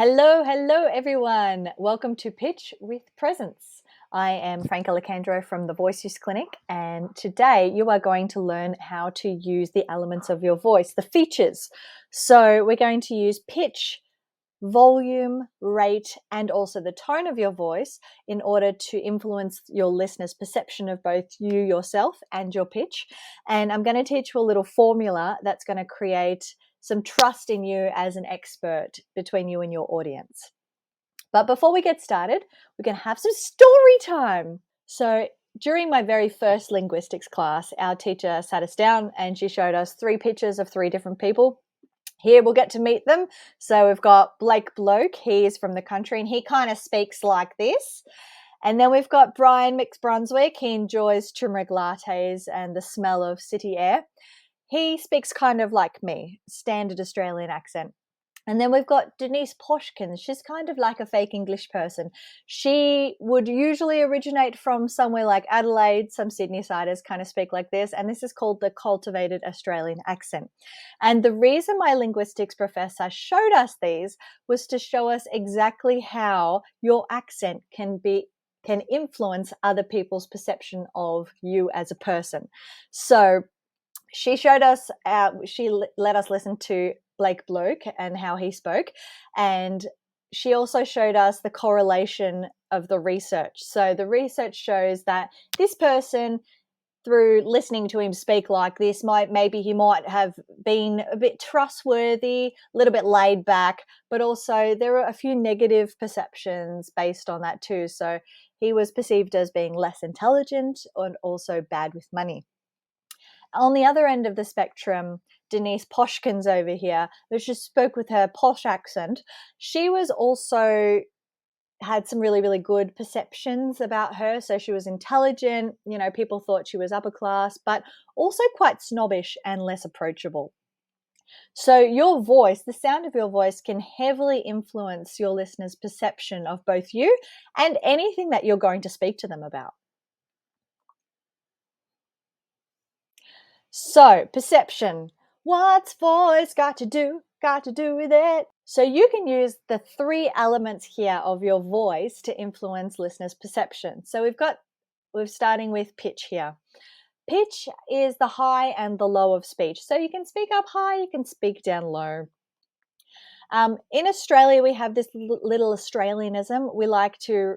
Hello everyone. Welcome to Pitch with Presence. I am Franca Locandro from the Voice Use Clinic, and today you are going to learn how to use the elements of your voice, the features. So we're going to use pitch, volume, rate, and also the tone of your voice in order to influence your listener's perception of both you yourself and your pitch. And I'm going to teach you a little formula that's going to create some trust in you as an expert between you and your audience. But before we get started, we're going to have some story time. So during my very first linguistics class, our teacher sat us down and she showed us 3 pictures of 3 different people. Here we'll get to meet them. So we've got Blake Bloke. He is from the country and he kind of speaks like this. And then we've got Brian McBrunswick. He enjoys turmeric lattes and the smell of city air. He speaks kind of like me, standard Australian accent. And then we've got Denise Poshkins. She's kind of like a fake English person. She would usually originate from somewhere like Adelaide. Some Sydney-siders kind of speak like this. And this is called the cultivated Australian accent. And the reason my linguistics professor showed us these was to show us exactly how your accent can influence other people's perception of you as a person. So she showed us, let us listen to Blake Bloke and how he spoke. And she also showed us the correlation of the research. So the research shows that this person, through listening to him speak like this, maybe he might have been a bit trustworthy, a little bit laid back, but also there are a few negative perceptions based on that too. So he was perceived as being less intelligent and also bad with money. On the other end of the spectrum, Denise Poshkins over here, who just spoke with her posh accent, she was also had some really, really good perceptions about her. So she was intelligent, people thought she was upper class, but also quite snobbish and less approachable. So your voice, the sound of your voice can heavily influence your listeners' perception of both you and anything that you're going to speak to them about. So, perception. What's voice got to do with it? So you can use the 3 elements here of your voice to influence listeners' perception. So we're starting with pitch here. Pitch is the high and the low of speech. So you can speak up high, you can speak down low. In Australia, we have this little Australianism. We like to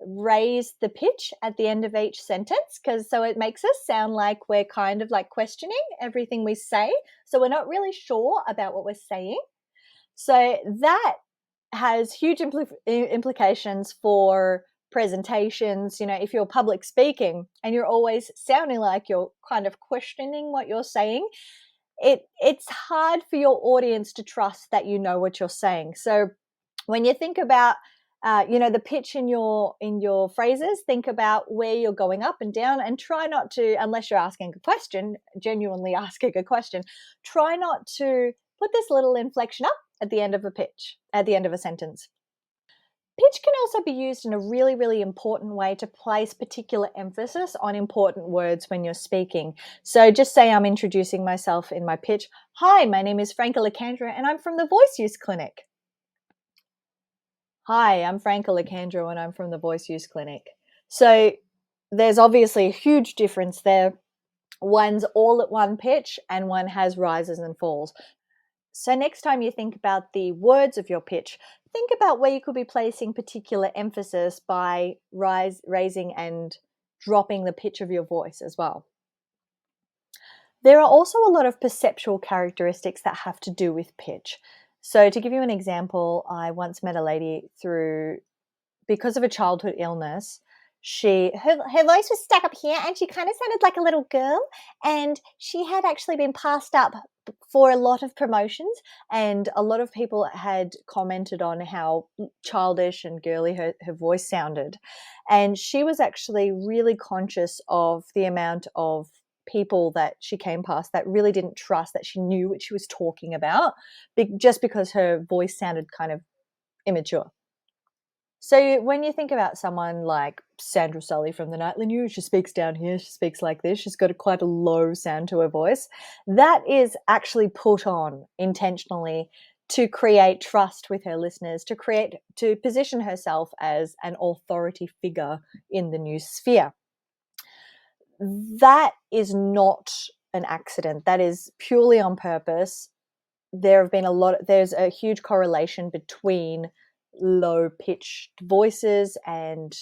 raise the pitch at the end of each sentence so it makes us sound like we're kind of like questioning everything we say. So we're not really sure about what we're saying. So that has huge implications for presentations. If you're public speaking and you're always sounding like you're kind of questioning what you're saying, it's hard for your audience to trust that you know what you're saying. So when you think about the pitch in your phrases, think about where you're going up and down, and try not to, unless you're asking a question, genuinely asking a question, try not to put this little inflection up at the end of a sentence. Pitch can also be used in a really, really important way to place particular emphasis on important words when you're speaking. So just say I'm introducing myself in my pitch. Hi, my name is Franca Locandro and I'm from the Voice Use Clinic. Hi, I'm Franca Locandro and I'm from the Voice Use Clinic. So there's obviously a huge difference there. One's all at one pitch and one has rises and falls. So next time you think about the words of your pitch, think about where you could be placing particular emphasis by raising and dropping the pitch of your voice as well. There are also a lot of perceptual characteristics that have to do with pitch. So to give you an example, I once met a lady because of a childhood illness, her voice was stuck up here and she kind of sounded like a little girl, and she had actually been passed up for a lot of promotions, and a lot of people had commented on how childish and girly her voice sounded. And she was actually really conscious of the amount of people that she came past that really didn't trust that she knew what she was talking about just because her voice sounded kind of immature. So when you think about someone like Sandra Sully from the Nightly News, she speaks down here, she speaks like this, she's got quite a low sound to her voice. That is actually put on intentionally to create trust with her listeners, to position herself as an authority figure in the news sphere. That is not an accident. That is purely on purpose. There's a huge correlation between low pitched voices and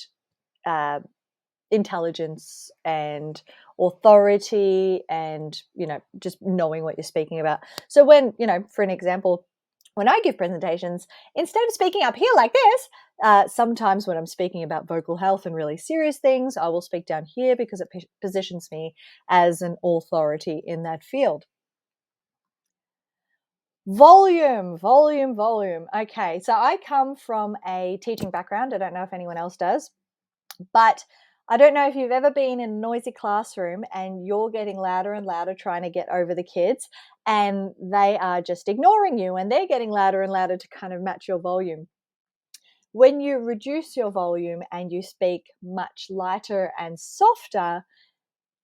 intelligence and authority and, just knowing what you're speaking about. So when, for an example, when I give presentations, instead of speaking up here like this, sometimes when I'm speaking about vocal health and really serious things, I will speak down here because it positions me as an authority in that field. Volume. Okay, so I come from a teaching background. I don't know if anyone else does, but I don't know if you've ever been in a noisy classroom and you're getting louder and louder trying to get over the kids, and they are just ignoring you and they're getting louder and louder to kind of match your volume. When you reduce your volume and you speak much lighter and softer,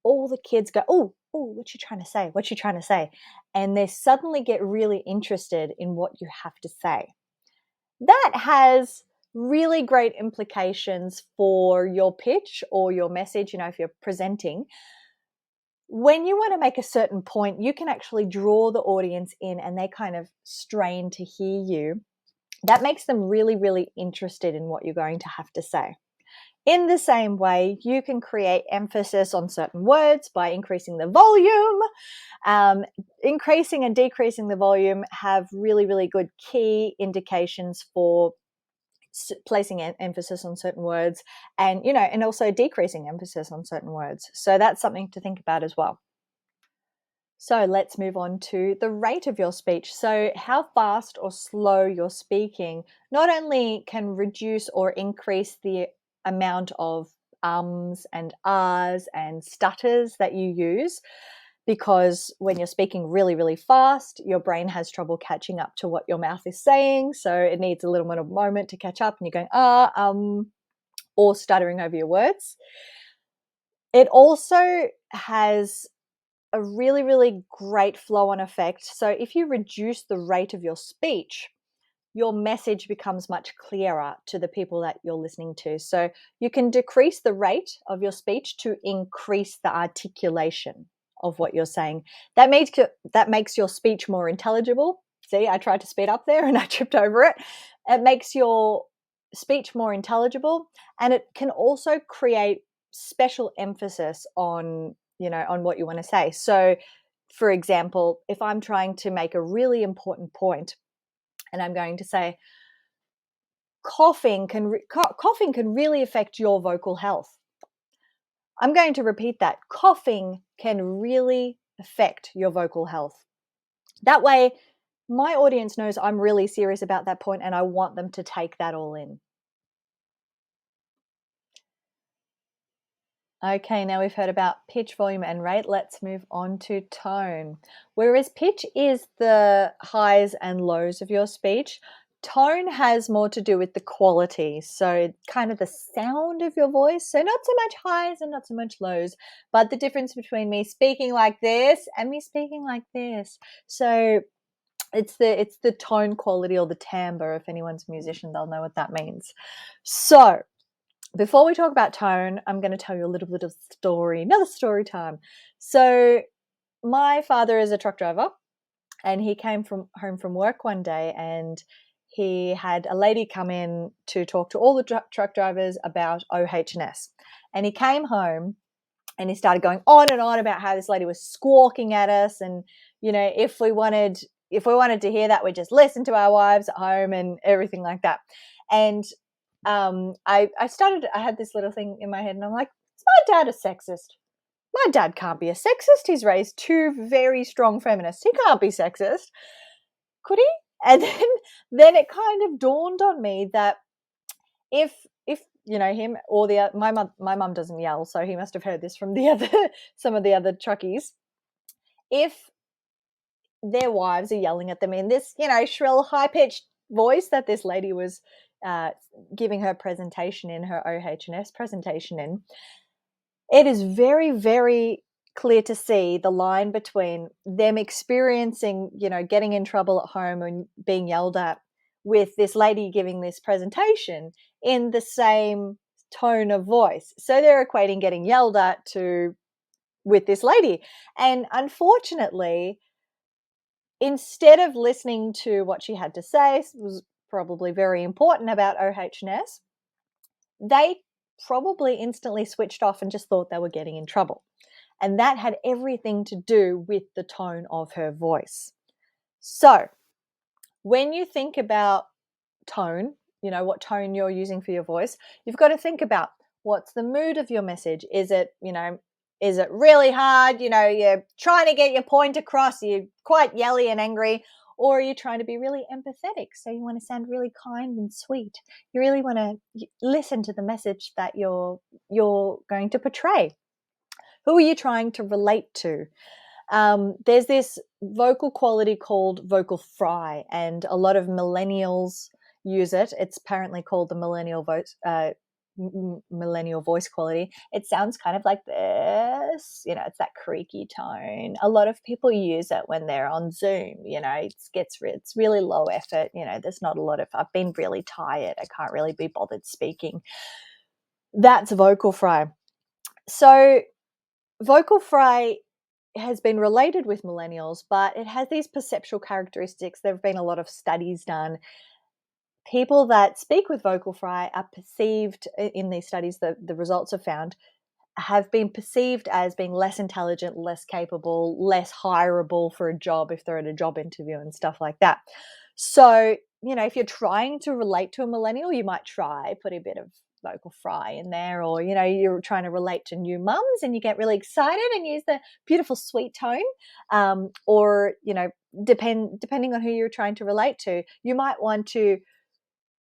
all the kids go, oh, what you trying to say? What you trying to say? And they suddenly get really interested in what you have to say. That has really great implications for your pitch or your message, if you're presenting. When you want to make a certain point, you can actually draw the audience in and they kind of strain to hear you. That makes them really, really interested in what you're going to have to say. In the same way, you can create emphasis on certain words by increasing the volume. Increasing and decreasing the volume have really, really good key indications for placing emphasis on certain words and, and also decreasing emphasis on certain words. So that's something to think about as well. So let's move on to the rate of your speech. So how fast or slow you're speaking not only can reduce or increase the amount of ums and ahs and stutters that you use, because when you're speaking really, really fast, your brain has trouble catching up to what your mouth is saying. So it needs a little bit of moment to catch up and you're going, or stuttering over your words. It also has a really, really great flow-on effect. So if you reduce the rate of your speech, your message becomes much clearer to the people that you're listening to. So you can decrease the rate of your speech to increase the articulation of what you're saying. That makes your speech more intelligible. See, I tried to speed up there and I tripped over it. It makes your speech more intelligible, and it can also create special emphasis on what you want to say. So, for example, if I'm trying to make a really important point and I'm going to say, coughing can really affect your vocal health. I'm going to repeat that. Coughing can really affect your vocal health. That way, my audience knows I'm really serious about that point and I want them to take that all in. Okay, now we've heard about pitch, volume, and rate. Let's move on to tone. Whereas pitch is the highs and lows of your speech, tone has more to do with the quality. So kind of the sound of your voice. So not so much highs and not so much lows, but the difference between me speaking like this and me speaking like this. So it's the tone quality or the timbre. If anyone's a musician, they'll know what that means. So before we talk about tone, I'm going to tell you a little bit of story, another story time. So my father is a truck driver and he came home from work one day and he had a lady come in to talk to all the truck drivers about OH&S. And he came home and he started going on and on about how this lady was squawking at us. And, if we wanted to hear that, we'd just listen to our wives at home and everything like that. And I had this little thing in my head and I'm like, is my dad a sexist? My dad can't be a sexist. He's raised two very strong feminists. He can't be sexist. Could he? And then it kind of dawned on me that if him or my mum doesn't yell, so he must have heard this from some of the other truckies. If their wives are yelling at them in this, shrill, high-pitched voice that this lady was giving her presentation in, her OH&S presentation in, it is very, very clear to see the line between them experiencing, getting in trouble at home and being yelled at, with this lady giving this presentation in the same tone of voice. So they're equating getting yelled at to with this lady. And unfortunately, instead of listening to what she had to say, was probably very important about OHS, they probably instantly switched off and just thought they were getting in trouble. And that had everything to do with the tone of her voice. So when you think about tone, what tone you're using for your voice, you've got to think about what's the mood of your message. Is it really hard? You're trying to get your point across, you're quite yelly and angry, or are you trying to be really empathetic? So you want to sound really kind and sweet. You really want to listen to the message that you're going to portray. Who are you trying to relate to? There's this vocal quality called vocal fry, and a lot of millennials use it. It's apparently called the millennial voice quality. It sounds kind of like this, it's that creaky tone. A lot of people use it when they're on Zoom. It's really low effort. There's not a lot of, I've been really tired, I can't really be bothered speaking. That's vocal fry. So vocal fry has been related with millennials, but it has these perceptual characteristics. There have been a lot of studies done. People that speak with vocal fry are perceived, in these studies, the results have found, have been perceived as being less intelligent, less capable, less hireable for a job if they're at a job interview and stuff like that. So, if you're trying to relate to a millennial, you might try put a bit of vocal fry in there, or you're trying to relate to new mums and you get really excited and use the beautiful sweet tone, or depending on who you're trying to relate to, you might want to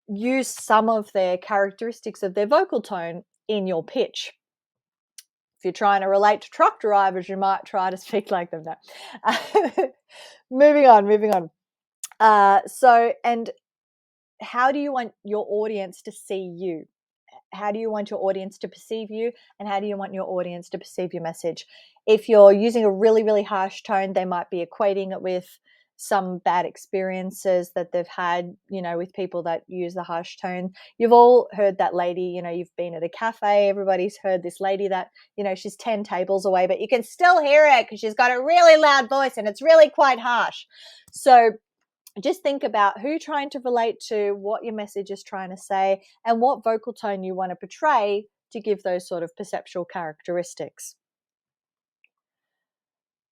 use some of their characteristics of their vocal tone in your pitch. If you're trying to relate to truck drivers, you might try to speak like them. No. Moving on. So, and how do you want your audience to see you? How do you want your audience to perceive you? And how do you want your audience to perceive your message? If you're using a really, really harsh tone, they might be equating it with some bad experiences that they've had, with people that use the harsh tone. You've all heard that lady, you've been at a cafe, everybody's heard this lady that, she's 10 tables away, but you can still hear it because she's got a really loud voice and it's really quite harsh. So just think about who you're trying to relate to, what your message is trying to say, and what vocal tone you want to portray to give those sort of perceptual characteristics.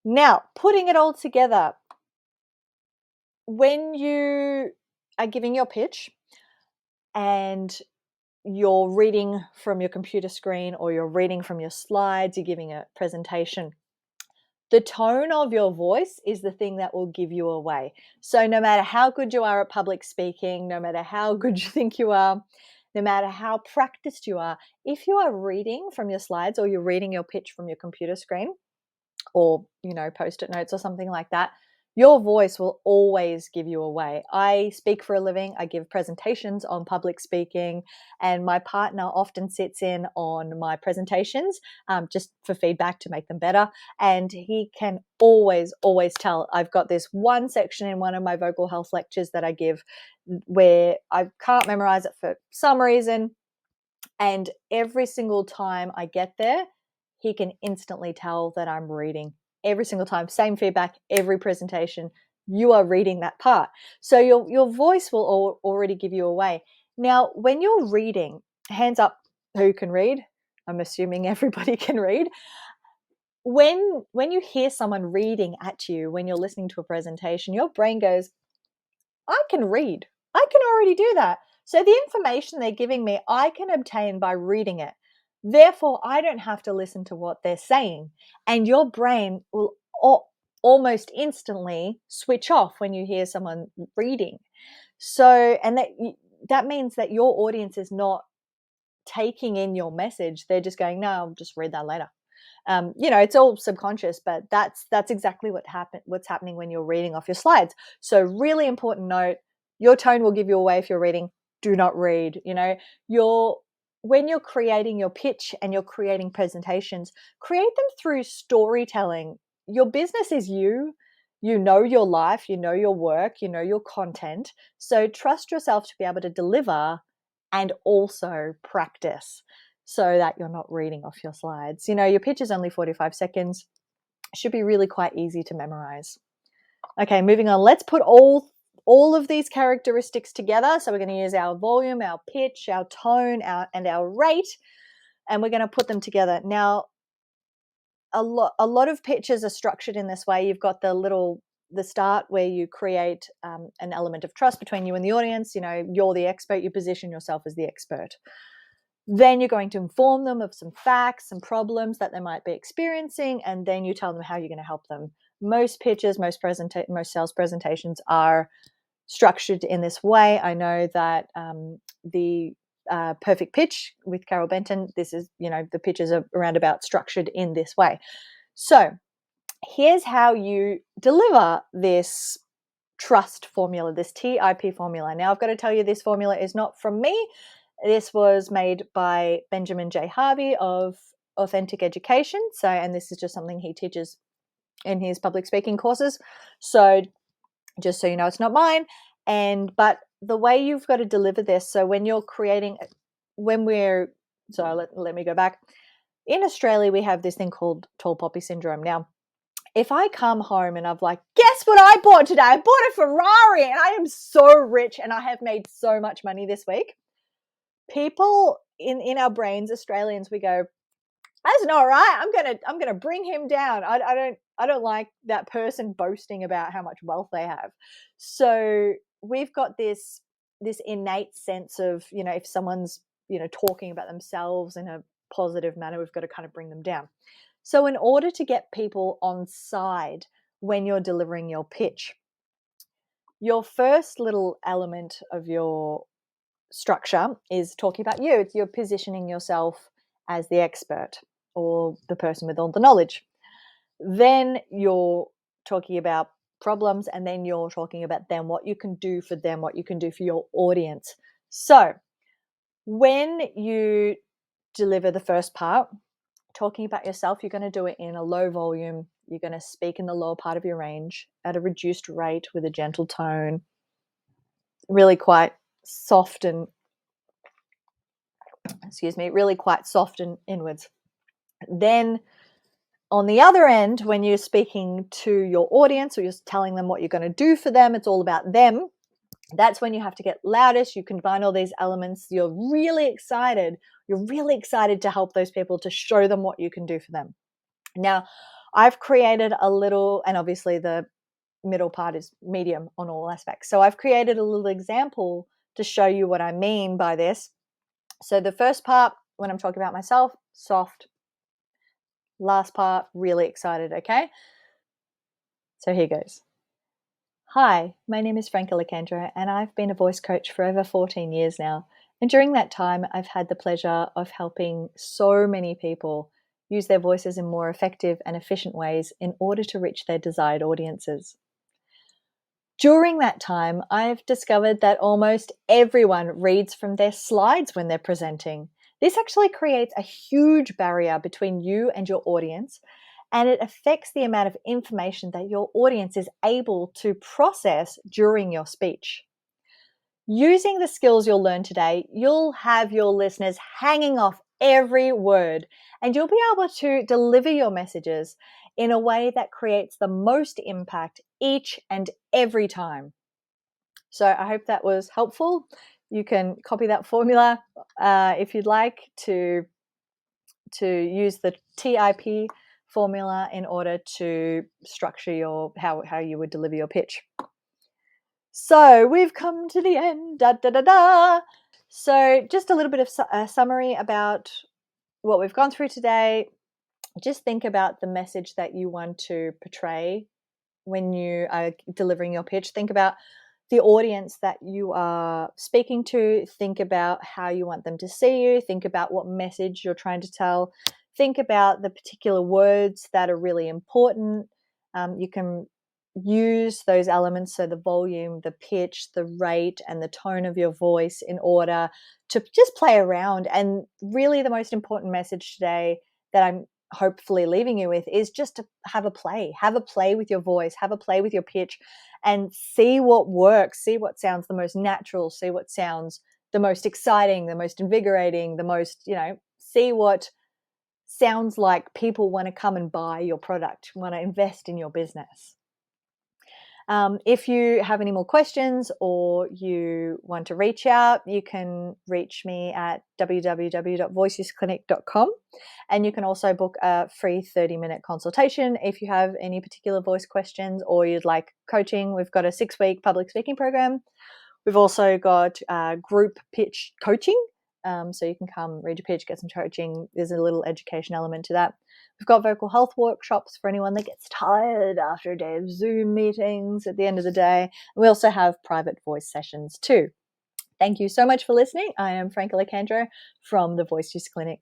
Now, putting it all together, when you are giving your pitch and you're reading from your computer screen or you're reading from your slides, you're giving a presentation, the tone of your voice is the thing that will give you away. So no matter how good you are at public speaking, no matter how good you think you are, no matter how practiced you are, if you are reading from your slides or you're reading your pitch from your computer screen or, post-it notes or something like that, your voice will always give you away. I speak for a living. I give presentations on public speaking, and my partner often sits in on my presentations just for feedback to make them better. And he can always tell. I've got this one section in one of my vocal health lectures that I give where I can't memorize it for some reason. And every single time I get there, he can instantly tell that I'm reading. Every single time, same feedback, every presentation, you are reading that part. So your voice will already give you away. Now, when you're reading, hands up who can read. I'm assuming everybody can read. When you hear someone reading at you, when you're listening to a presentation, your brain goes, I can read. I can already do that. So the information they're giving me, I can obtain by reading it. Therefore, I don't have to listen to what they're saying. And your brain will almost instantly switch off when you hear someone reading. So, and that means that your audience is not taking in your message. They're just going, no, I'll just read that later. It's all subconscious, but that's exactly what's happening when you're reading off your slides. So really important note, your tone will give you away if you're reading. Do not read. when you're creating your pitch and you're creating presentations, create them through storytelling. Your business is you. You know your life, you know your work, you know your content. So trust yourself to be able to deliver and also practice so that you're not reading off your slides. You know, your pitch is only 45 seconds. It should be really quite easy to memorize. Okay, moving on. Let's put all of these characteristics together. So we're going to use our volume, our pitch, our tone, and our rate, and we're going to put them together. Now, a lot of pitches are structured in this way. You've got the start where you create an element of trust between you and the audience. You know, you're the expert. You position yourself as the expert. Then you're going to inform them of some facts, some problems that they might be experiencing, and then you tell them how you're going to help them. Most pitches, most sales presentations are structured in this way. I know that the Perfect Pitch with Carol Benton, this is, you know, the pitches are around about structured in this way. So here's how you deliver this trust formula, this TIP formula. Now, I've got to tell you, this formula is not from me. This was made by Benjamin J. Harvey of Authentic Education. So, and this is just something he teaches in his public speaking courses. So just so you know, it's not mine. But the way you've got to deliver this, so when you're creating, let me go back. In Australia, we have this thing called tall poppy syndrome. Now, if I come home and I've like, guess what I bought today? I bought a Ferrari and I am so rich and I have made so much money this week. People in our brains, Australians, we go, that's not right. I'm gonna bring him down. I don't like that person boasting about how much wealth they have. So we've got this innate sense of, you know, if someone's, you know, talking about themselves in a positive manner, we've got to kind of bring them down. So in order to get people on side when you're delivering your pitch, your first little element of your structure is talking about you. You're positioning yourself as the expert or the person with all the knowledge. Then you're talking about problems, and then you're talking about them, what you can do for them, what you can do for your audience. So when you deliver the first part, talking about yourself, you're going to do it in a low volume. You're going to speak in the lower part of your range at a reduced rate with a gentle tone, really quite soft and inwards. Then on the other end, when you're speaking to your audience or you're telling them what you're going to do for them, it's all about them. That's when you have to get loudest. You combine all these elements. You're really excited. You're really excited to help those people, to show them what you can do for them. Now, I've created a little, and obviously the middle part is medium on all aspects. So I've created a little example to show you what I mean by this. So the first part, when I'm talking about myself, soft. Last part, really excited, okay? So here goes. Hi, my name is Franca Locandro, and I've been a voice coach for over 14 years now. And during that time, I've had the pleasure of helping so many people use their voices in more effective and efficient ways in order to reach their desired audiences. During that time, I've discovered that almost everyone reads from their slides when they're presenting. This actually creates a huge barrier between you and your audience, and it affects the amount of information that your audience is able to process during your speech. Using the skills you'll learn today, you'll have your listeners hanging off every word, and you'll be able to deliver your messages in a way that creates the most impact each and every time. So I hope that was helpful. You can copy that formula if you'd like to use the TIP formula in order to structure how you would deliver your pitch. So we've come to the end. Da, da, da, da. So just a little bit of a summary about what we've gone through today. Just think about the message that you want to portray when you are delivering your pitch. Think about the audience that you are speaking to. Think about how you want them to see you. Think about what message you're trying to tell. Think about the particular words that are really important. You can use those elements, so the volume, the pitch, the rate, and the tone of your voice, in order to just play around. And really the most important message today that I'm hopefully leaving you with is just to have a play with your voice, have a play with your pitch, and see what works, see what sounds the most natural, see what sounds the most exciting, the most invigorating, the most, see what sounds like people want to come and buy your product, want to invest in your business. If you have any more questions or you want to reach out, you can reach me at www.voicesclinic.com, and you can also book a free 30-minute consultation if you have any particular voice questions or you'd like coaching. We've got a 6-week public speaking program. We've also got group pitch coaching. So you can come read your pitch, get some coaching. There's a little education element to that. We've got vocal health workshops for anyone that gets tired after a day of Zoom meetings at the end of the day. We also have private voice sessions too. Thank you so much for listening. I am Franca Locandro from the Voice Use Clinic.